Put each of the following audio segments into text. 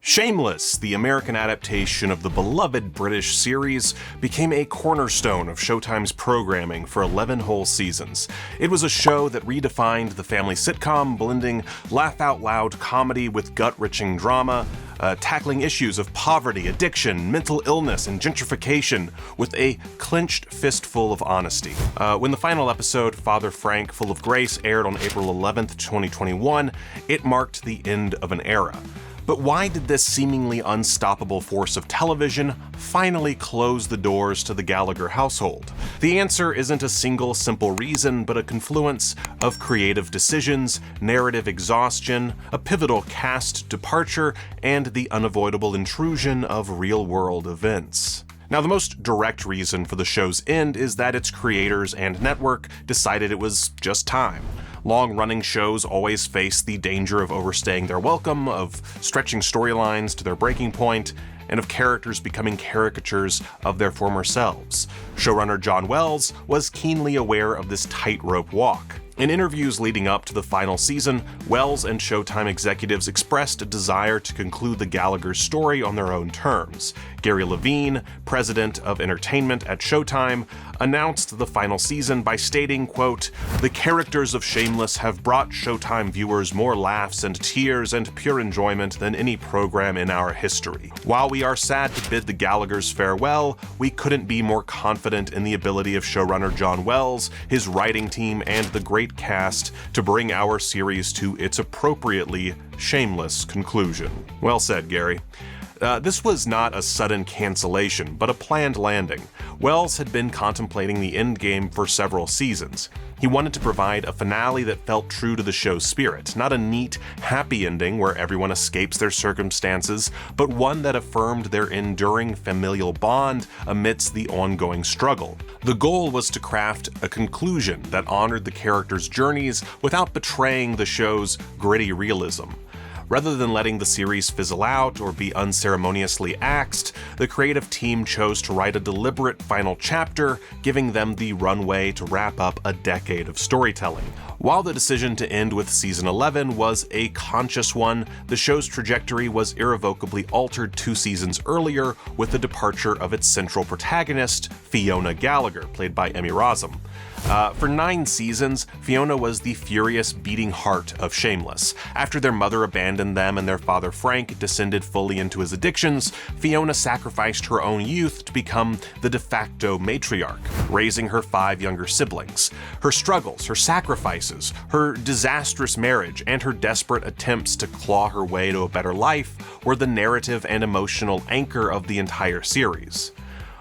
Shameless, the American adaptation of the beloved British series, became a cornerstone of Showtime's programming for 11 whole seasons. It was a show that redefined the family sitcom, blending laugh-out-loud comedy with gut-wrenching drama, tackling issues of poverty, addiction, mental illness, and gentrification with a clenched fistful of honesty. When the final episode, Father Frank Full of Grace, aired on April 11th, 2021, it marked the end of an era. But why did this seemingly unstoppable force of television finally close the doors to the Gallagher household? The answer isn't a single simple reason, but a confluence of creative decisions, narrative exhaustion, a pivotal cast departure, and the unavoidable intrusion of real-world events. Now, the most direct reason for the show's end is that its creators and network decided it was just time. Long-running shows always face the danger of overstaying their welcome, of stretching storylines to their breaking point, and of characters becoming caricatures of their former selves. Showrunner John Wells was keenly aware of this tightrope walk. In interviews leading up to the final season, Wells and Showtime executives expressed a desire to conclude the Gallaghers' story on their own terms. Gary Levine, president of entertainment at Showtime, announced the final season by stating, quote, "The characters of Shameless have brought Showtime viewers more laughs and tears and pure enjoyment than any program in our history. While we are sad to bid the Gallaghers farewell, we couldn't be more confident in the ability of showrunner John Wells, his writing team, and the great cast to bring our series to its appropriately shameless conclusion." Well said, Gary. This was not a sudden cancellation, but a planned landing. Wells had been contemplating the endgame for several seasons. He wanted to provide a finale that felt true to the show's spirit, not a neat, happy ending where everyone escapes their circumstances, but one that affirmed their enduring familial bond amidst the ongoing struggle. The goal was to craft a conclusion that honored the characters' journeys without betraying the show's gritty realism. Rather than letting the series fizzle out or be unceremoniously axed, the creative team chose to write a deliberate final chapter, giving them the runway to wrap up a decade of storytelling. While the decision to end with season 11 was a conscious one, the show's trajectory was irrevocably altered 2 seasons earlier with the departure of its central protagonist, Fiona Gallagher, played by Emmy Rossum. For 9 seasons, Fiona was the furious beating heart of Shameless. After their mother abandoned them and their father Frank descended fully into his addictions, Fiona sacrificed her own youth to become the de facto matriarch, raising her 5 younger siblings. Her struggles, her sacrifices, her disastrous marriage, and her desperate attempts to claw her way to a better life were the narrative and emotional anchor of the entire series.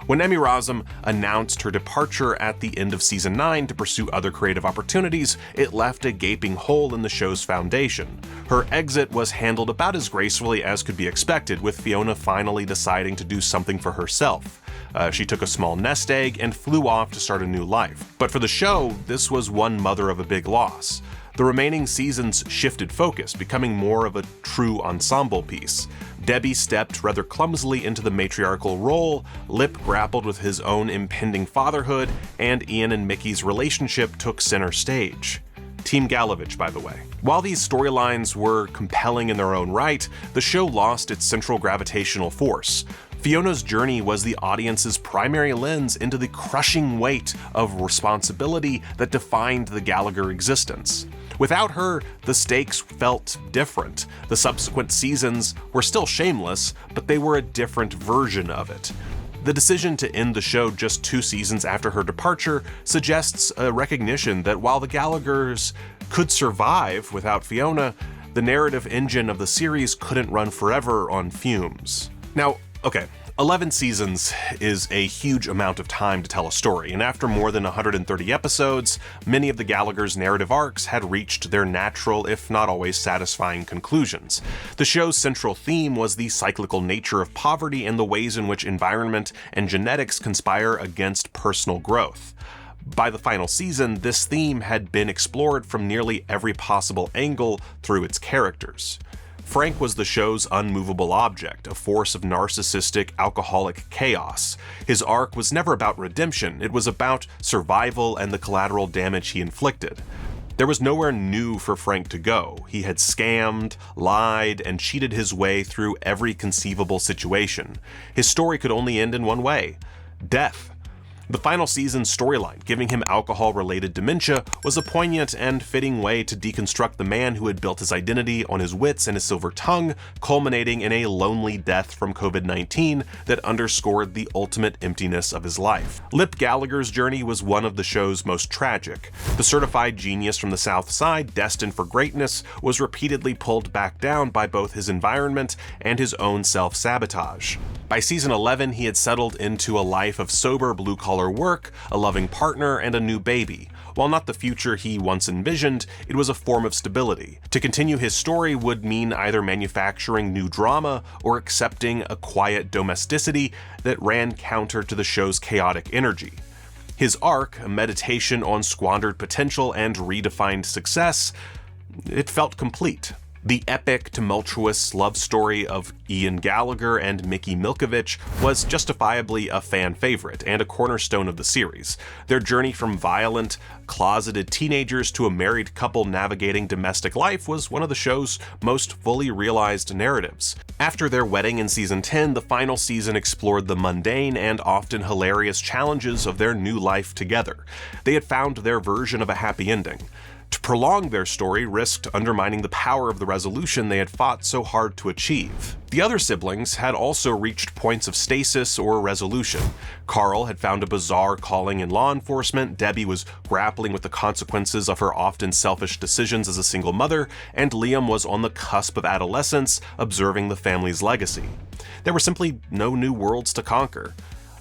When Emmy Rossum announced her departure at the end of season 9 to pursue other creative opportunities, it left a gaping hole in the show's foundation. Her exit was handled about as gracefully as could be expected, with Fiona finally deciding to do something for herself. She took a small nest egg and flew off to start a new life. But for the show, this was one mother of a big loss. The remaining seasons shifted focus, becoming more of a true ensemble piece. Debbie stepped rather clumsily into the matriarchal role, Lip grappled with his own impending fatherhood, and Ian and Mickey's relationship took center stage. Team Gallaghers, by the way. While these storylines were compelling in their own right, the show lost its central gravitational force. Fiona's journey was the audience's primary lens into the crushing weight of responsibility that defined the Gallagher existence. Without her, the stakes felt different. The subsequent seasons were still shameless, but they were a different version of it. The decision to end the show just 2 seasons after her departure suggests a recognition that while the Gallaghers could survive without Fiona, the narrative engine of the series couldn't run forever on fumes. Now, okay, 11 seasons is a huge amount of time to tell a story, and after more than 130 episodes, many of the Gallaghers' narrative arcs had reached their natural, if not always satisfying, conclusions. The show's central theme was the cyclical nature of poverty and the ways in which environment and genetics conspire against personal growth. By the final season, this theme had been explored from nearly every possible angle through its characters. Frank was the show's unmovable object, a force of narcissistic, alcoholic chaos. His arc was never about redemption, it was about survival and the collateral damage he inflicted. There was nowhere new for Frank to go. He had scammed, lied, and cheated his way through every conceivable situation. His story could only end in one way: death. The final season's storyline, giving him alcohol-related dementia, was a poignant and fitting way to deconstruct the man who had built his identity on his wits and his silver tongue, culminating in a lonely death from COVID-19 that underscored the ultimate emptiness of his life. Lip Gallagher's journey was one of the show's most tragic. The certified genius from the South Side, destined for greatness, was repeatedly pulled back down by both his environment and his own self-sabotage. By season 11, he had settled into a life of sober blue-collar work, a loving partner, and a new baby. While not the future he once envisioned, it was a form of stability. To continue his story would mean either manufacturing new drama or accepting a quiet domesticity that ran counter to the show's chaotic energy. His arc, a meditation on squandered potential and redefined success, it felt complete. The epic, tumultuous love story of Ian Gallagher and Mickey Milkovich was justifiably a fan favorite and a cornerstone of the series. Their journey from violent, closeted teenagers to a married couple navigating domestic life was one of the show's most fully realized narratives. After their wedding in season 10, the final season explored the mundane and often hilarious challenges of their new life together. They had found their version of a happy ending. To prolong their story risked undermining the power of the resolution they had fought so hard to achieve. The other siblings had also reached points of stasis or resolution. Carl had found a bizarre calling in law enforcement, Debbie was grappling with the consequences of her often selfish decisions as a single mother, and Liam was on the cusp of adolescence, observing the family's legacy. There were simply no new worlds to conquer.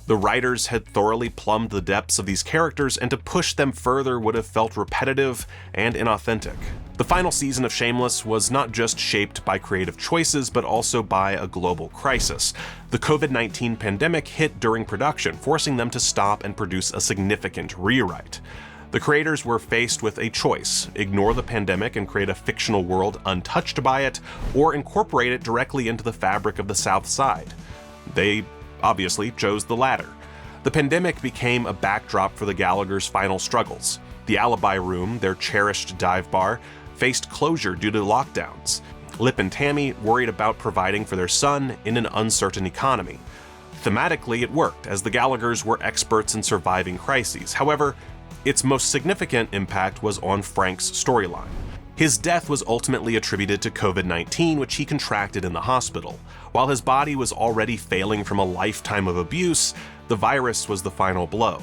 The writers had thoroughly plumbed the depths of these characters, and to push them further would have felt repetitive and inauthentic. The final season of Shameless was not just shaped by creative choices, but also by a global crisis. The COVID-19 pandemic hit during production, forcing them to stop and produce a significant rewrite. The creators were faced with a choice: ignore the pandemic and create a fictional world untouched by it, or incorporate it directly into the fabric of the South Side. They obviously chose the latter. The pandemic became a backdrop for the Gallaghers' final struggles. The Alibi Room, their cherished dive bar, faced closure due to lockdowns. Lip and Tammy worried about providing for their son in an uncertain economy. Thematically, it worked, as the Gallaghers were experts in surviving crises. However, its most significant impact was on Frank's storyline. His death was ultimately attributed to COVID-19, which he contracted in the hospital. While his body was already failing from a lifetime of abuse, the virus was the final blow.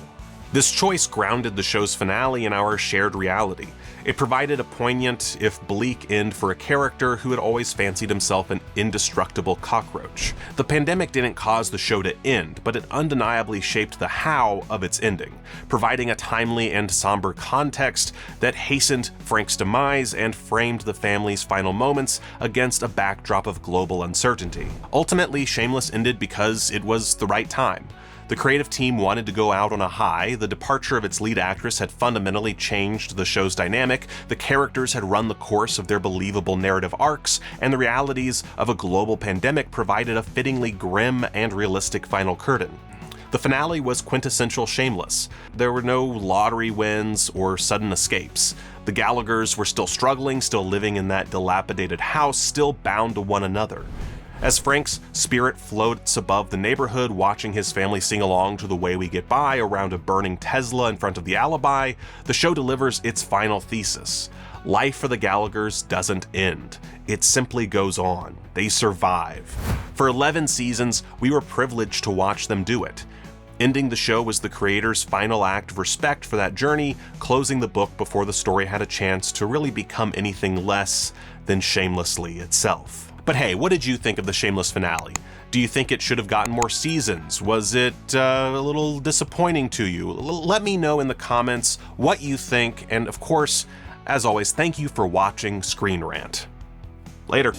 This choice grounded the show's finale in our shared reality. It provided a poignant, if bleak, end for a character who had always fancied himself an indestructible cockroach. The pandemic didn't cause the show to end, but it undeniably shaped the how of its ending, providing a timely and somber context that hastened Frank's demise and framed the family's final moments against a backdrop of global uncertainty. Ultimately, Shameless ended because it was the right time. The creative team wanted to go out on a high, the departure of its lead actress had fundamentally changed the show's dynamic, the characters had run the course of their believable narrative arcs, and the realities of a global pandemic provided a fittingly grim and realistic final curtain. The finale was quintessential Shameless. There were no lottery wins or sudden escapes. The Gallaghers were still struggling, still living in that dilapidated house, still bound to one another. As Frank's spirit floats above the neighborhood, watching his family sing along to The Way We Get By around a burning Tesla in front of the Alibi, the show delivers its final thesis. Life for the Gallaghers doesn't end. It simply goes on. They survive. For 11 seasons, we were privileged to watch them do it. Ending the show was the creators' final act of respect for that journey, closing the book before the story had a chance to really become anything less than shamelessly itself. But hey, what did you think of the Shameless finale? Do you think it should have gotten more seasons? Was it a little disappointing to you? Let me know in the comments what you think, and of course, as always, thank you for watching ScreenRant. Later.